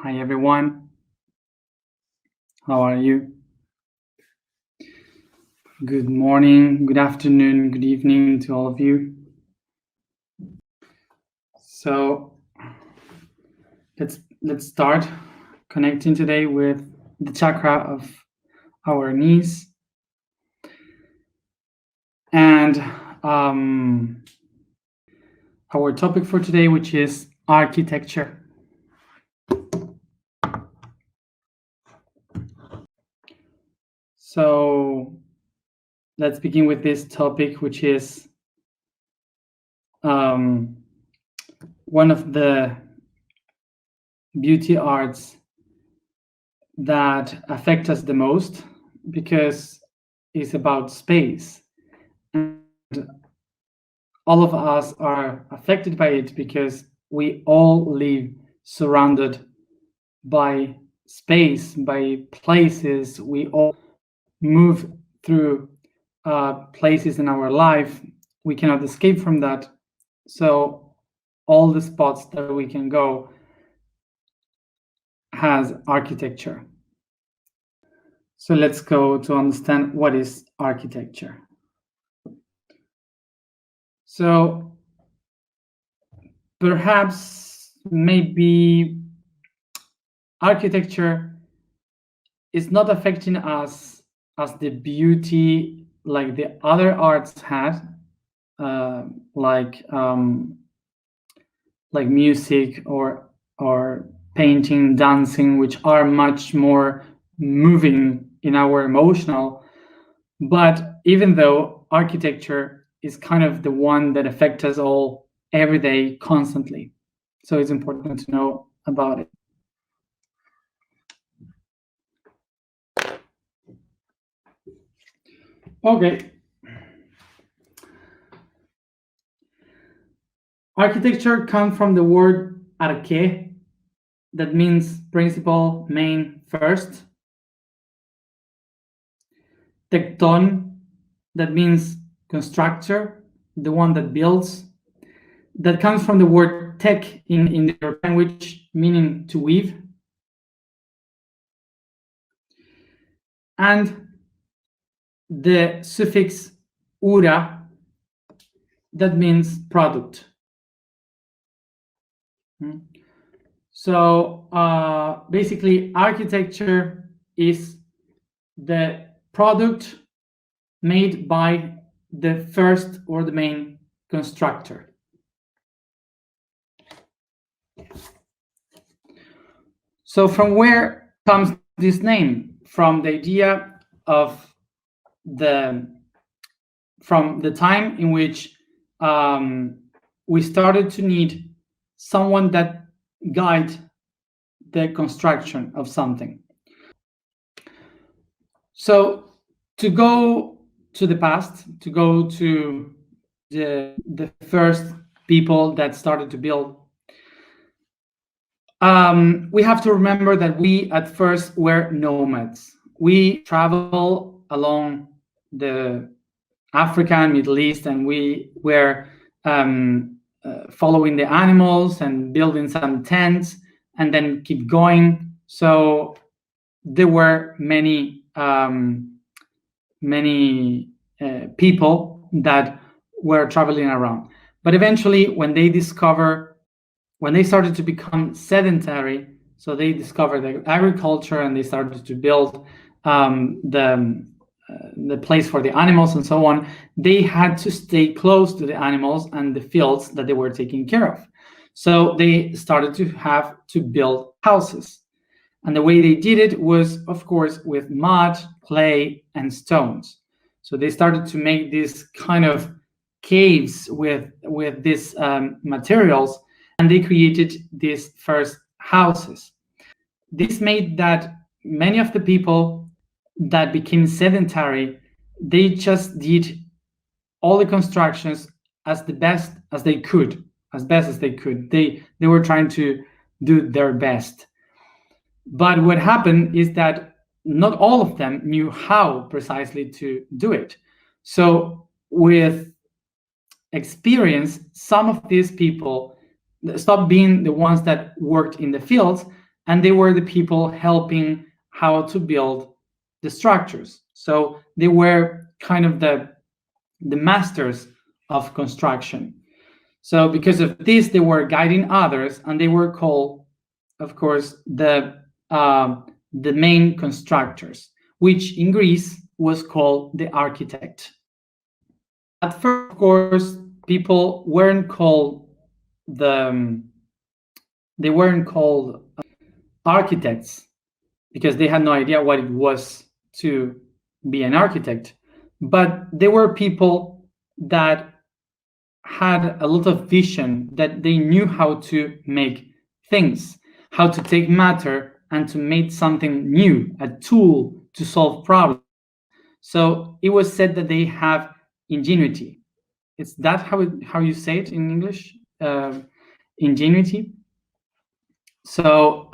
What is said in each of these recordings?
Hi everyone, how are you? Good morning, good afternoon, good evening to all of you. So let's start connecting today with the chakra of our knees and our topic for today, which is architecture. So let's begin with this topic, which is one of the beauty arts that affect us the most, because it's about space, and all of us are affected by it because we all live surrounded by space, by places. We all move through places in our life. We cannot escape from that. So all the spots that we can go has architecture. So let's go to understand what is architecture. So perhaps maybe architecture is not affecting us as the beauty like the other arts had, like music or painting, dancing, which are much more moving in our emotional. But even though architecture is kind of the one that affects us all every day, constantly, so it's important to know about it. Okay. Architecture comes from the word arche, that means principal, main, first. Tecton, that means constructor, the one that builds. That comes from the word tech in their language, meaning to weave. And the suffix ura, that means product. So basically, architecture is the product made by the first or the main constructor. So from where comes this name? From the idea of from the time in which we started to need someone that guide the construction of something. So to go to the past, to go to the first people that started to build, we have to remember that we at first were nomads. We travel along the Africa and Middle East, and we were following the animals and building some tents and then keep going. So there were many people that were traveling around. But eventually, when they started to become sedentary, so they discovered the agriculture and they started to build the place for the animals and so on, they had to stay close to the animals and the fields that they were taking care of. So they started to have to build houses. And the way they did it was, of course, with mud, clay, and stones. So they started to make these kind of caves with these materials, and they created these first houses. This made that many of the people that became sedentary, they just did all the constructions as best as they could. They were trying to do their best. But what happened is that not all of them knew how precisely to do it. So with experience, some of these people stopped being the ones that worked in the fields, and they were the people helping how to build the structures. So they were kind of the masters of construction. So because of this, they were guiding others, and they were called, of course, the main constructors, which in Greece was called the architect. At first, of course, people weren't called they weren't called architects because they had no idea what it was to be an architect, but they were people that had a lot of vision, that they knew how to make things, how to take matter and to make something new, a tool to solve problems. So it was said that they have ingenuity. Is that how you say it in English? Ingenuity. So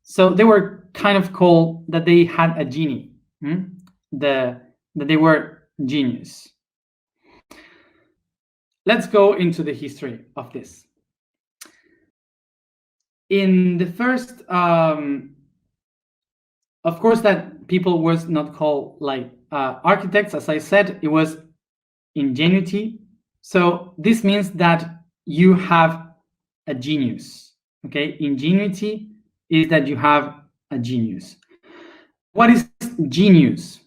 so they were kind of called that they had a genie, that they were genius. Let's go into the history of this. In the first, of course, that people was not called like architects. As I said, it was ingenuity. So this means that you have a genius. Okay, ingenuity is that you have a genius. What is genius?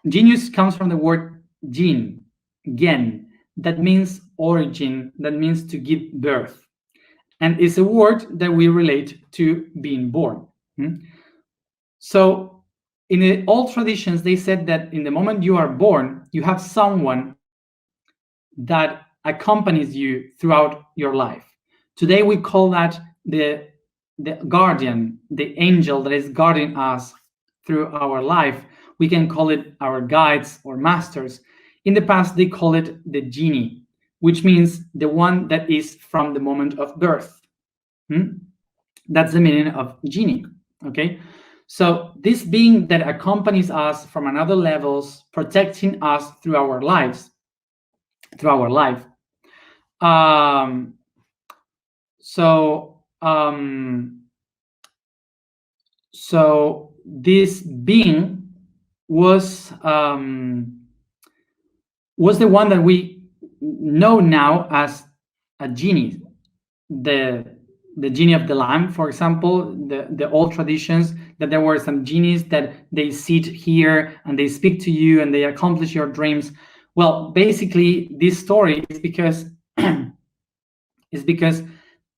Genius comes from the word gen, that means origin, that means to give birth. And it's a word that we relate to being born. So in the old traditions, they said that in the moment you are born, you have someone that accompanies you throughout your life. Today we call that the guardian, the angel that is guarding us through our life. We can call it our guides or masters. In the past, they call it the genie, which means the one that is from the moment of birth. That's the meaning of genie. Okay, so this being that accompanies us from another levels, protecting us through our lives, through our life. So this being was the one that we know now as a genie, the genie of the lamp, for example. The old traditions, that there were some genies that they sit here and they speak to you and they accomplish your dreams. Well, basically, this story is because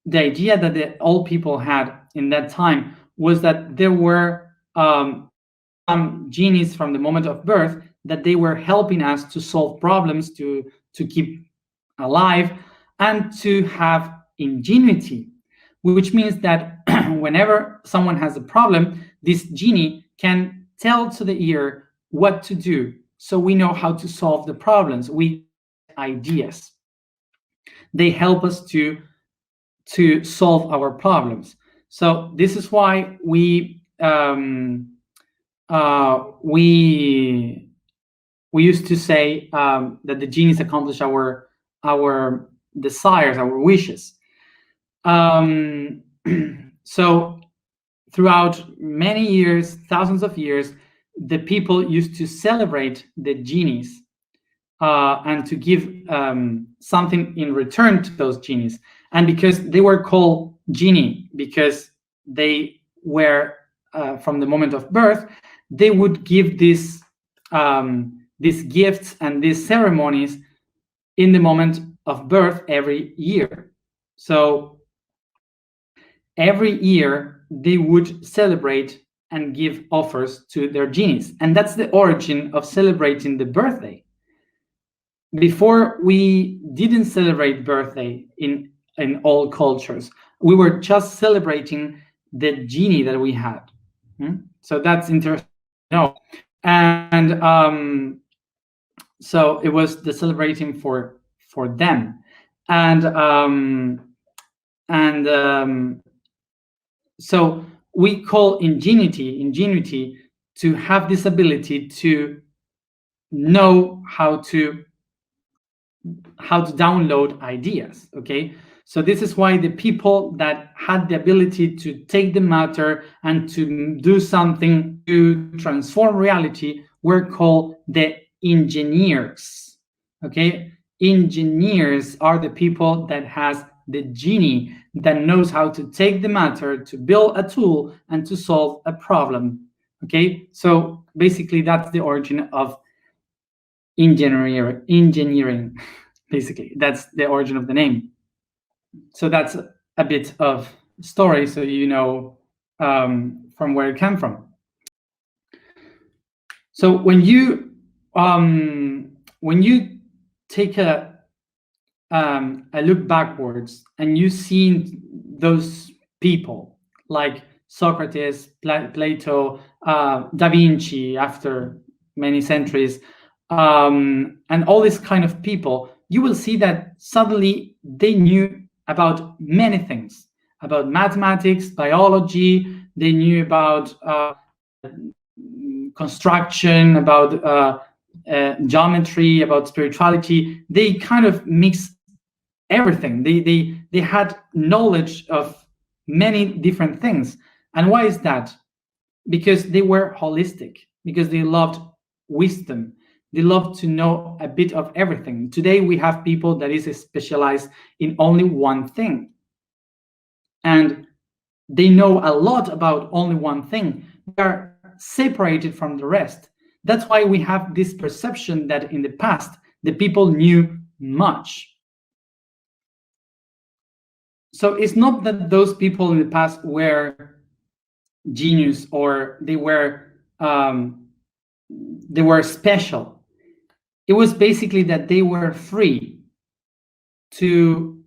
the idea that the old people had in that time was that there were some genies from the moment of birth, that they were helping us to solve problems, to keep alive, and to have ingenuity, which means that whenever someone has a problem, this genie can tell to the ear what to do, so we know how to solve the problems. We ideas. They help us to solve our problems. So this is why we used to say that the genies accomplish our desires, our wishes. So throughout many years, thousands of years, the people used to celebrate the genies and to give something in return to those genies. And because they were called genie, because they were from the moment of birth, they would give these gifts and these ceremonies in the moment of birth every year. So every year they would celebrate and give offers to their genies. And that's the origin of celebrating the birthday. Before, we didn't celebrate birthday in all cultures. We were just celebrating the genie that we had. So that's interesting to know. And so it was the celebrating for them. So we call ingenuity to have this ability to know how to download ideas. Okay, So this is why the people that had the ability to take the matter and to do something to transform reality were called the engineers. Okay, engineers are the people that has the genie that knows how to take the matter, to build a tool, and to solve a problem. Okay, so basically that's the origin of engineering. Basically, that's the origin of the name. So that's a bit of story, so you know from where it came from. So when you take a look backwards and you see those people like Socrates, Plato, Da Vinci after many centuries, and all these kind of people, you will see that suddenly they knew about many things, about mathematics, biology. They knew about construction, about geometry, about spirituality. They kind of mix everything. They had knowledge of many different things. And why is that? Because they were holistic, because they loved wisdom. They love to know a bit of everything. Today we have people that is specialized in only one thing, and they know a lot about only one thing. They are separated from the rest. That's why we have this perception that in the past the people knew much. So it's not that those people in the past were genius or they were special. It was basically that they were free to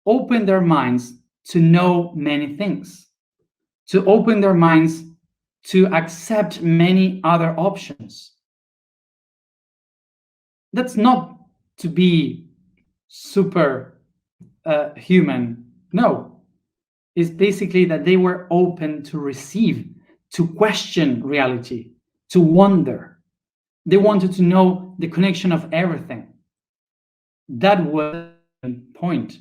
open their minds to know many things, to open their minds to accept many other options. That's not to be super human. No, it's basically that they were open to receive, to question reality, to wonder. They wanted to know the connection of everything. That was the point.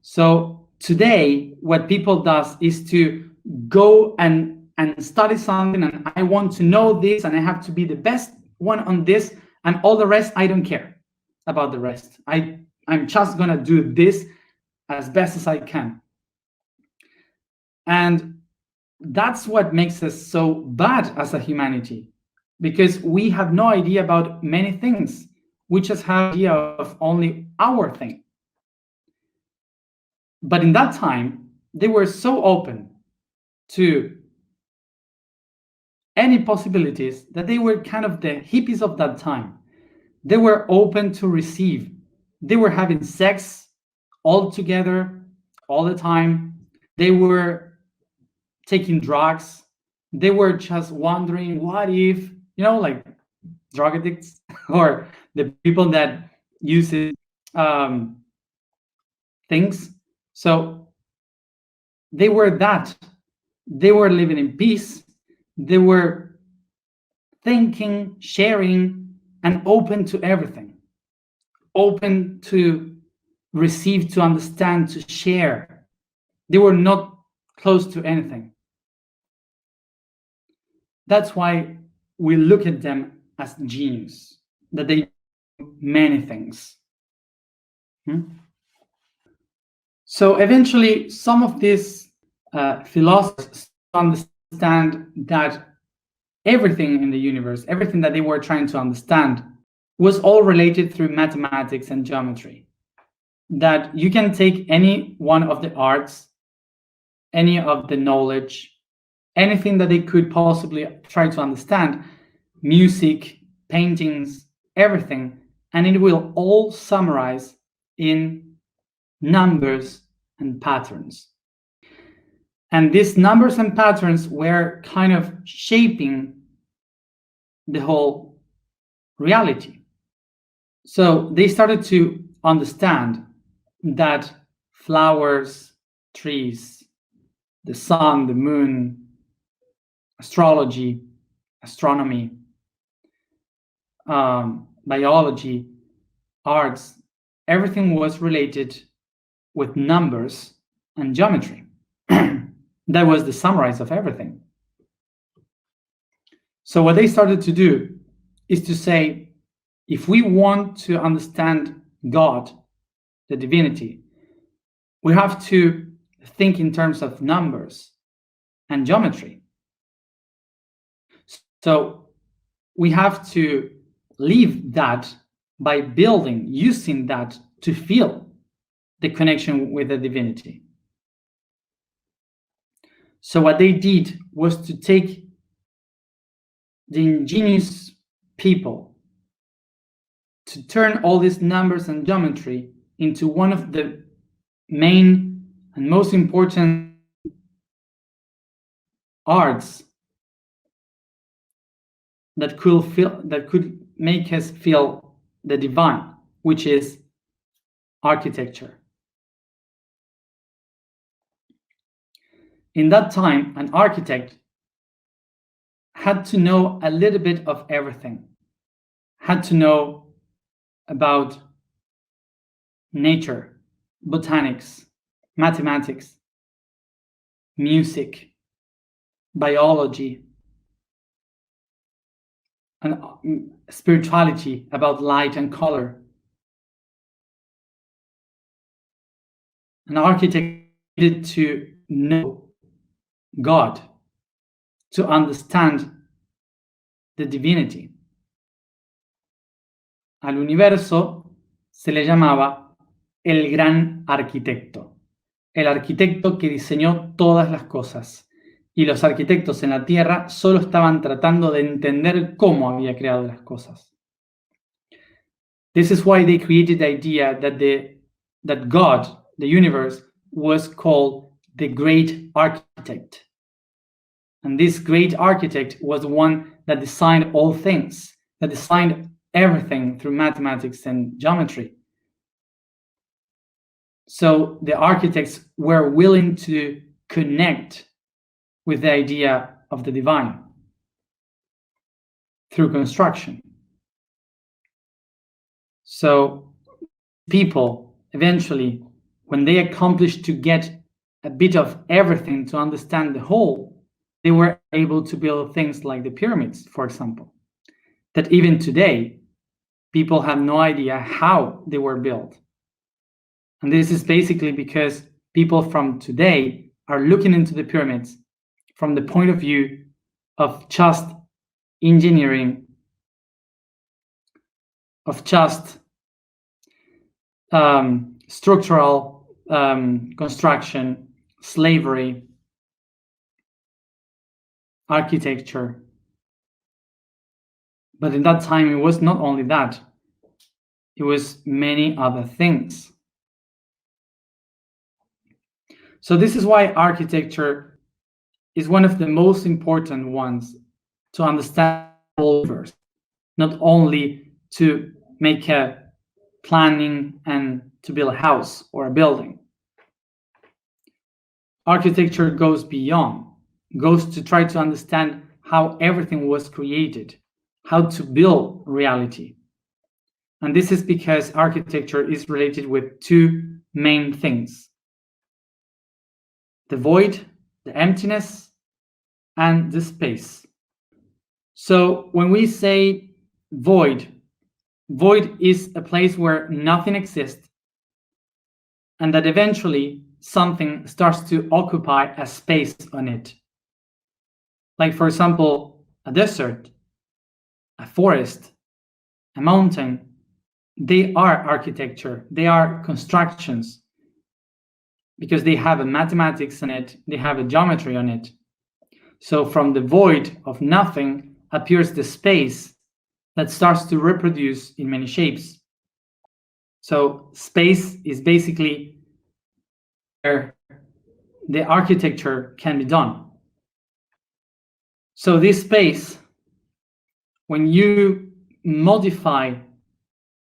So today, what people does is to go and study something, and I want to know this, and I have to be the best one on this, and all the rest, I don't care about the rest. I'm just gonna do this as best as I can. And that's what makes us so bad as a humanity, because we have no idea about many things. We just have an idea of only our thing. But in that time, they were so open to any possibilities that they were kind of the hippies of that time. They were open to receive. They were having sex all together, all the time. They were taking drugs. They were just wondering, what if, like drug addicts or the people that use things. So they were that. They were living in peace. They were thinking, sharing, and open to everything. Open to receive, to understand, to share. They were not close to anything. That's why we look at them as genius, that they do many things. So eventually, some of these philosophers understand that everything in the universe, everything that they were trying to understand, was all related through mathematics and geometry. That you can take any one of the arts, any of the knowledge, anything that they could possibly try to understand, music, paintings, everything, and it will all summarize in numbers and patterns. And these numbers and patterns were kind of shaping the whole reality. So they started to understand that flowers, trees, the sun, the moon, astrology, astronomy, biology, arts, everything was related with numbers and geometry. That was the summarize of everything. So what they started to do is to say, if we want to understand God, the divinity, we have to think in terms of numbers and geometry. So we have to live that by building, using that to feel the connection with the divinity. So what they did was to take the ingenious people to turn all these numbers and geometry into one of the main and most important arts that could make us feel the divine, which is architecture. In that time, an architect had to know a little bit of everything, had to know about nature, botanics, mathematics, music, biology, and spirituality, about light and color. An architect needed to know God, to understand the divinity. Al universo se le llamaba el gran arquitecto, el arquitecto que diseñó todas las cosas. Y los arquitectos en la Tierra solo estaban tratando de entender cómo había creado las cosas. This is why they created the idea that God, the universe, was called the great architect. And this great architect was the one that designed all things, that designed everything through mathematics and geometry. So the architects were willing to connect with the idea of the divine through construction. So people eventually, when they accomplished to get a bit of everything to understand the whole, they were able to build things like the pyramids, for example, that even today, people have no idea how they were built. And this is basically because people from today are looking into the pyramids from the point of view of just engineering, of just structural construction, slavery, architecture. But in that time, it was not only that, it was many other things. So this is why architecture is one of the most important ones to understand the whole universe, not only to make a planning and to build a house or a building. Architecture goes beyond, goes to try to understand how everything was created, how to build reality. And this is because architecture is related with two main things: the void, the emptiness, and the space. So when we say void, void is a place where nothing exists, and that eventually something starts to occupy a space on it. Like, for example, a desert, a forest, a mountain. They are architecture, they are constructions, because they have a mathematics on it, they have a geometry on it. So from the void of nothing appears the space that starts to reproduce in many shapes. So space is basically where the architecture can be done. So this space, when you modify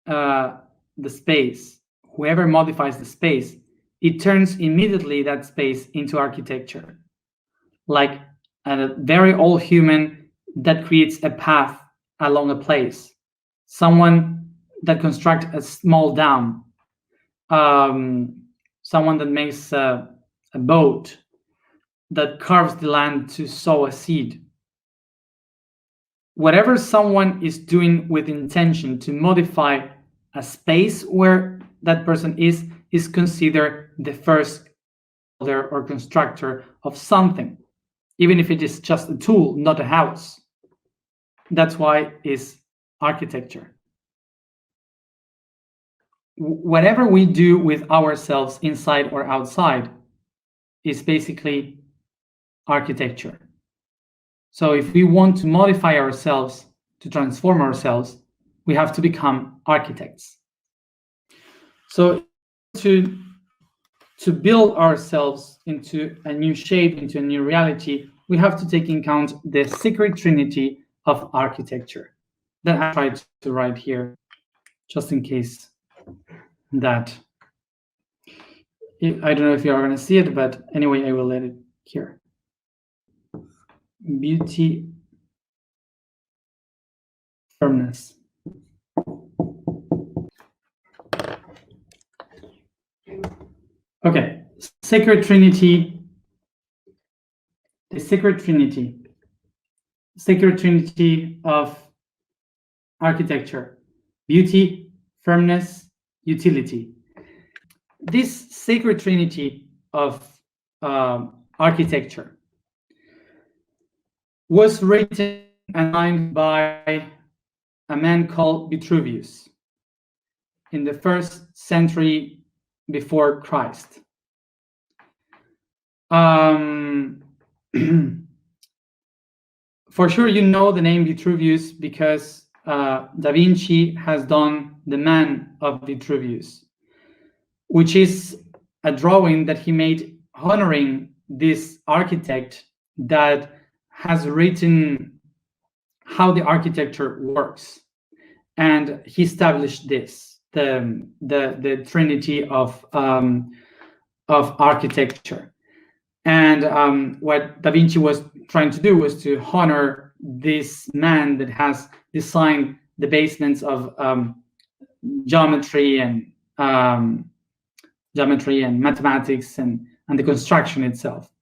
the space, whoever modifies the space, it turns immediately that space into architecture. Like a very old human that creates a path along a place, someone that constructs a small dam someone that makes a boat, that carves the land to sow a seed. Whatever someone is doing with intention to modify a space where that person is considered the first builder or constructor of something, even if it is just a tool, not a house. That's why it's architecture. Whatever we do with ourselves, inside or outside, is basically architecture. So if we want to modify ourselves, to transform ourselves, we have to become architects. So to build ourselves into a new shape, into a new reality, we have to take in account the sacred trinity of architecture that I tried to write here, just in case that, I don't know if you are going to see it, but anyway, I will let it here. Beauty, firmness. Okay, sacred trinity, the sacred trinity of architecture: beauty, firmness, utility. This sacred trinity of architecture was written and signed by a man called Vitruvius in the 1st century before Christ. For sure, you know the name Vitruvius because Da Vinci has done the Man of Vitruvius, which is a drawing that he made honoring this architect that has written how the architecture works. And he established this, the trinity of architecture. And what Da Vinci was trying to do was to honor this man that has designed the basements of geometry and mathematics and the construction itself.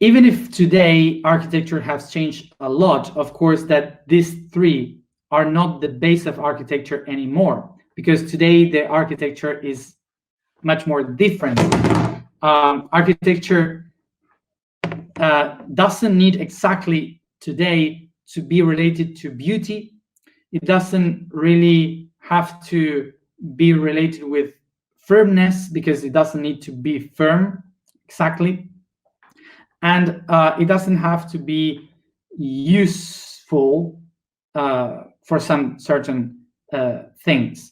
Even if today architecture has changed a lot, of course, that these three are not the base of architecture anymore, because today the architecture is much more different. Architecture doesn't need exactly today to be related to beauty. It doesn't really have to be related with firmness, because it doesn't need to be firm exactly. And it doesn't have to be useful for some certain things.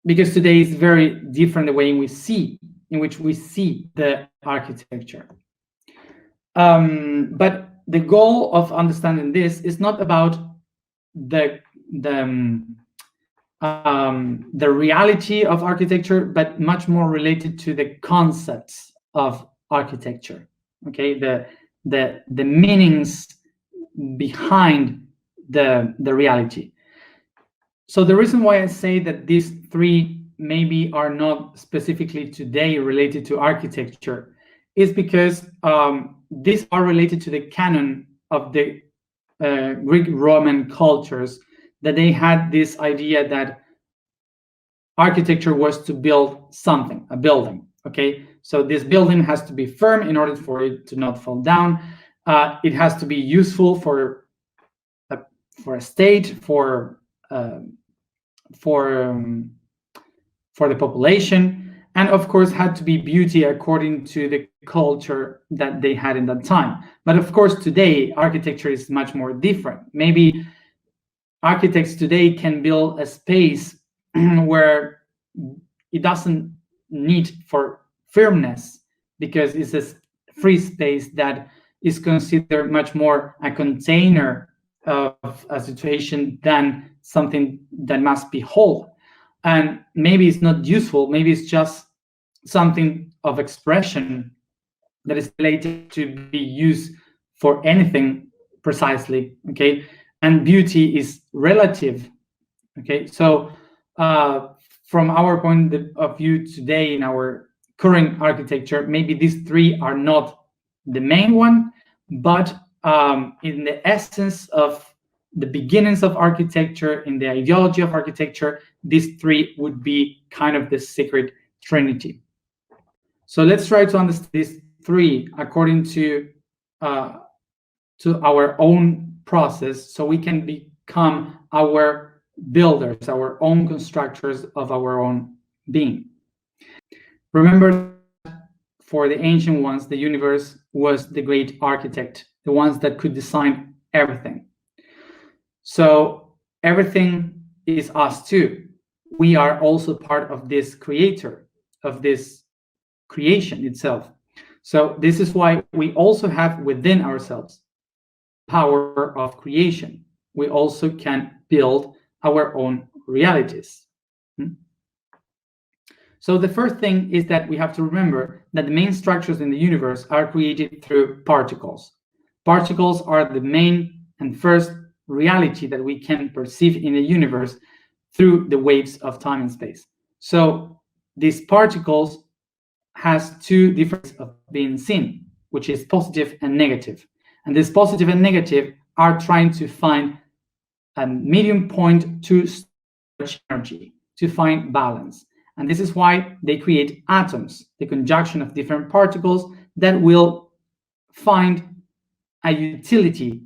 Because today is very different the way in which we see the architecture. But the goal of understanding this is not about the reality of architecture, but much more related to the concepts of architecture. Okay, the meanings behind the reality. So the reason why I say that these three maybe are not specifically today related to architecture is because these are related to the canon of the Greek Roman cultures, that they had this idea that architecture was to build something, a building. Okay, so this building has to be firm in order for it to not fall down. It has to be useful for a state, for the population, and of course had to be beauty according to the culture that they had in that time. But of course today architecture is much more different. Maybe architects today can build a space where it doesn't need for firmness, because it's a free space that is considered much more a container of a situation than something that must be whole. And maybe it's not useful, maybe it's just something of expression that is related to be used for anything precisely. Okay, and beauty is relative. Okay, so from our point of view today in our current architecture, maybe these three are not the main one, but in the essence of the beginnings of architecture, in the ideology of architecture, these three would be kind of the sacred trinity. So let's try to understand these three according to our own process, so we can become our builders, our own constructors of our own being. Remember, for the ancient ones, the universe was the great architect, the ones that could design everything. So everything is us too. We are also part of this creator, of this creation itself. So this is why we also have within ourselves power of creation. We also can build our own realities. So the first thing is that we have to remember that the main structures in the universe are created through particles. Particles are the main and first reality that we can perceive in the universe through the waves of time and space. So these particles has two different ways of being seen, which is positive and negative. And this positive and negative are trying to find a medium point to storage energy, to find balance. And this is why they create atoms, the conjunction of different particles that will find a utility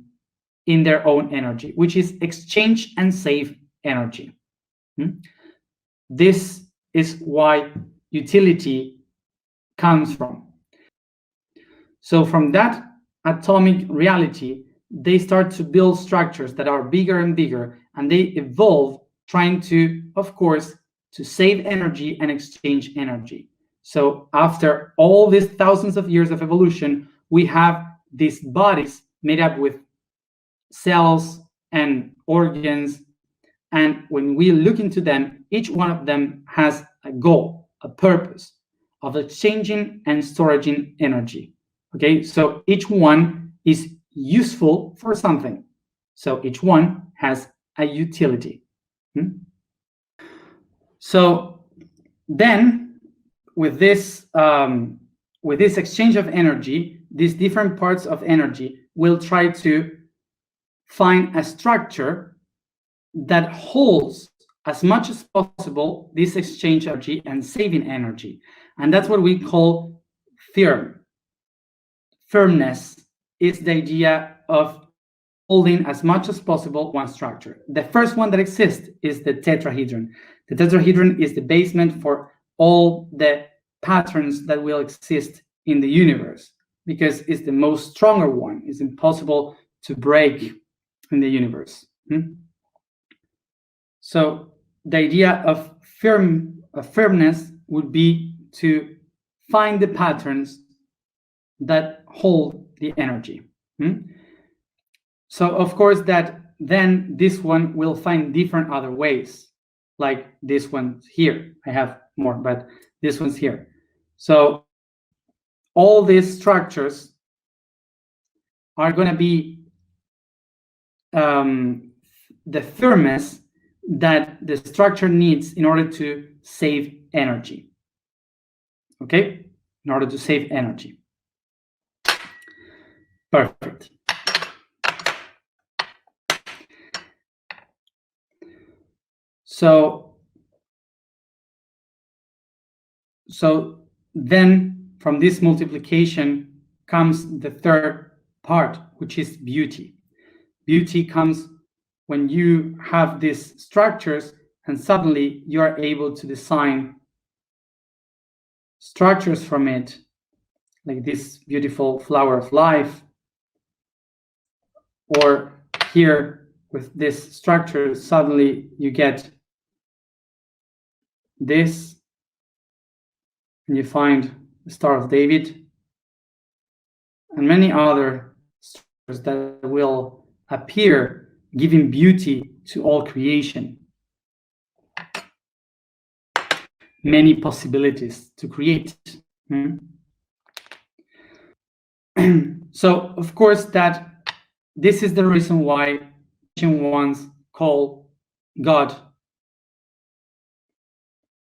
in their own energy, which is exchange and save energy. This is why utility comes from. So from that atomic reality, they start to build structures that are bigger and bigger, and they evolve trying to, of course, to save energy and exchange energy. So after all these thousands of years of evolution, we have these bodies made up with cells and organs. And when we look into them, each one of them has a goal, a purpose of exchanging and storing energy. Okay, so each one is useful for something. So each one has a utility. So then, with this exchange of energy, these different parts of energy will try to find a structure that holds as much as possible this exchange energy and saving energy. And that's what we call firm. Firmness is the idea of holding as much as possible one structure. The first one that exists is the tetrahedron. The tetrahedron is the basement for all the patterns that will exist in the universe, because it's the most stronger one. It's impossible to break in the universe. So the idea of firmness would be to find the patterns that hold the energy. So of course that then this one will find different other ways, like this one here. I have more, but this one's here. So all these structures are going to be the firmness that the structure needs in order to save energy. Okay, in order to save energy. Perfect. So then from this multiplication comes the third part, which is beauty. Beauty comes when you have these structures and suddenly you are able to design structures from it, like this beautiful flower of life, or here with this structure, suddenly you get this, and you find the Star of David, and many other structures that will appear, giving beauty to all creation. Many possibilities to create. So, of course, that this is the reason why ancient ones call God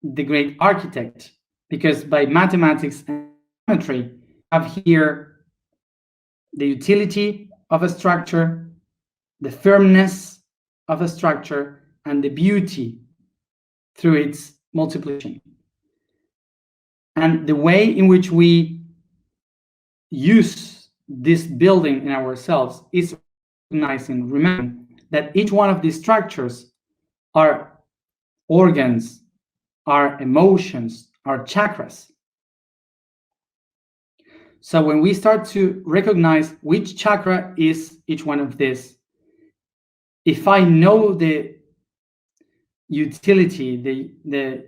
the great architect, because by mathematics and geometry, have here the utility of a structure, the firmness of a structure, and the beauty through its multiplication. And the way in which we use this building in ourselves is recognizing, remembering that each one of these structures are organs, are emotions, are chakras. So when we start to recognize which chakra is each one of these, if I know the utility, the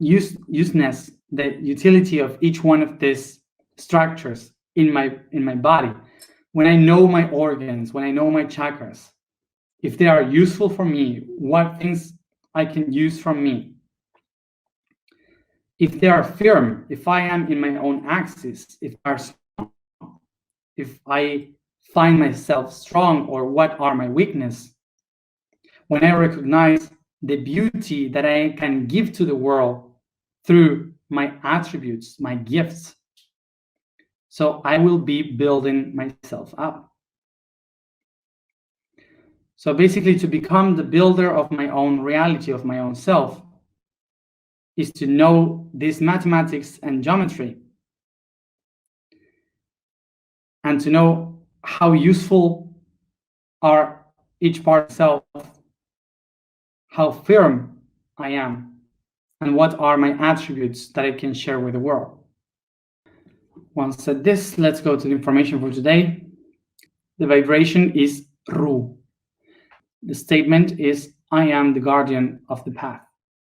useness, the utility of each one of these structures in my body, when I know my organs, when I know my chakras, if they are useful for me, what things I can use from me, if they are firm, if I am in my own axis, if they are strong, if I find myself strong, or what are my weaknesses, when I recognize the beauty that I can give to the world through my attributes, my gifts, so I will be building myself up. So basically, to become the builder of my own reality, of my own self, is to know this mathematics and geometry, and to know how useful are each part of self, how firm I am, and what are my attributes that I can share with the world. Once said this, let's go to the information for today. The vibration is Ru. The statement is, I am the guardian of the path.